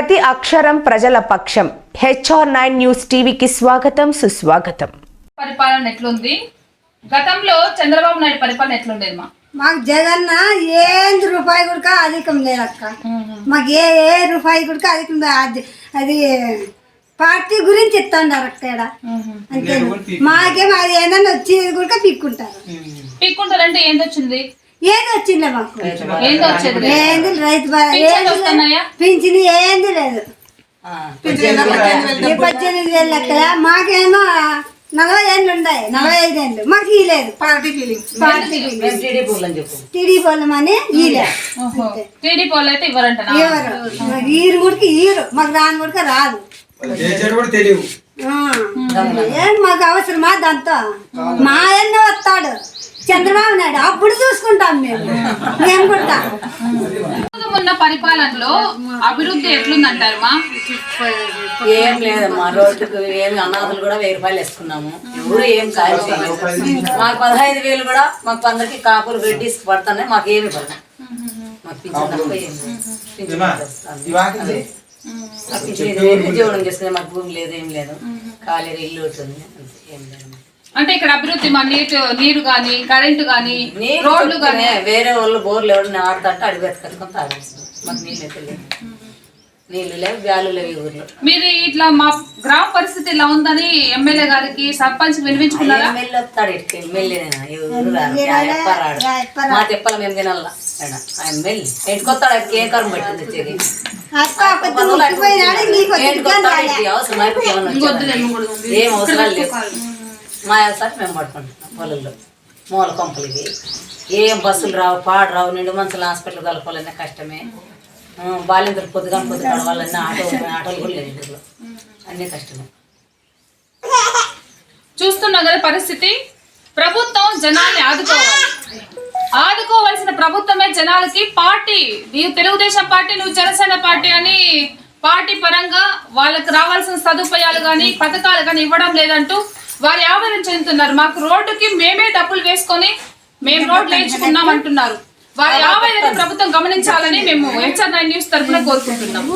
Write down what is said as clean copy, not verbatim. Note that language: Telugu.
ప్రతి అక్షరం ప్రజల పక్షం. HR9 న్యూస్ టీవీకి స్వాగతం, సుస్వాగతం. పరిపాలన ఎట్లుంది? గతంలో చంద్రబాబు నాయుడు పరిపాలన ఎట్లుండేది? మాకు జగన్ ఏంది రూపాయి కూడా అధికం లేదు అక్క. మాకు ఏ రూపాయి కూడా అధికం లేదు. అది పార్టీ గురించి ఇస్తాండారు అక్కడ. అంతే, మాకేం అది ఏదన్నా వచ్చేది కూడా పిక్కుంటారంటే ఏంది వచ్చింది? ఏది వచ్చిందే మాకు? ఏంది రైతు పింఛన్ ఏంది లేదు. 18,000 లెక్క. మాకేమో 40 ఏళ్ళు ఉన్నాయి, 45 ఏళ్ళు. మాకు ఇలేదు పార్టీ ఫీలింగ్. టీడీ పోలమని ఈరు కూడా ఈరు, మాకు రాని కూడా రాదు. ఏం మాకు అవసరమా దాంతో? మా అన్న వస్తాడు చంద్రబాబు నాయుడు, అప్పుడు చూసుకుంటాం మేము కూడా. ఉన్న పరిపాలనలో అభివృద్ధి ఎట్లుందంటారు? ఏం లేదమ్మా, రోడ్డుకు ఏమి అనాథులు కూడా 1000 రూపాయలు వేసుకున్నాము. ఎవరు ఏం సాయం చేయలేదు. మాకు 15,000 కూడా మాకు అందరికి కాపులు రెడ్డిస్ పడుతున్నాయి. మాకు ఏమి పడతాం. మాకు ఉద్యోగం చేసుకునే మాకు భూమి లేదు, ఏం లేదు. ఖాళీగా ఇల్లు ఉంటుంది, ఏం లేదు. అంటే ఇక్కడ అభివృద్ధి మా నీరు గాని, కరెంటు గాని, రోడ్లు గాని. వేరే వాళ్ళు బోర్లు ఎవరిని ఆడుతుంటే అడిగి కట్టుకొని తాగేస్తుంది. మాకు నీళ్ళు అయితే లేదు, నీళ్లు లేవు, బ్యాలు లేవు ఈ ఊర్లో. మీరు ఇట్లా మా గ్రామ పరిస్థితి ఇలా ఉందని ఎమ్మెల్యే గారికి, సర్పంచ్ వినిపించుకున్నారా? ఎమ్మెల్యే వస్తాడు, ఇటుకి ఎమ్మెల్యే మా తెప్పల మేము తినాల. ఎమ్మెల్యే ఇంటికొస్తాడు, ఆయనకి ఏ కరం పట్టింది వచ్చేది. ఏం అవసరాలు లేవు. మా సార్ మేము పడుకుంటున్నాం పొలంలో మూల కొంపలకి. ఏం బస్సులు రావు, పాడు రావు. నిండు మనుషులు హాస్పిటల్ కలపాలన్నా కష్టమే. బాలింతలు పొద్దుగా వాళ్ళన్నా ఆటోలు కూడా లేదు ఇంట్లో, అన్నీ కష్టమే. చూస్తున్నాం కదా పరిస్థితి. ప్రభుత్వం జనాల్ని ఆదుకోవాల్సిన ప్రభుత్వమే జనాలకి పార్టీ, నీవు తెలుగుదేశం పార్టీ, నువ్వు జనసేన పార్టీ అని పార్టీ పరంగా వాళ్ళకి రావాల్సిన సదుపాయాలు కానీ, పథకాలు కానీ ఇవ్వడం లేదంటూ వారు ఆవేదన చెందుతున్నారు. మాకు రోడ్డుకి మేమే డబ్బులు వేసుకొని మేము రోడ్లు వేయించుకున్నాం అంటున్నారు. వారి ఆవేదన ప్రభుత్వం గమనించాలని మేము HR9 న్యూస్ తరఫున కోరుకుంటున్నాము.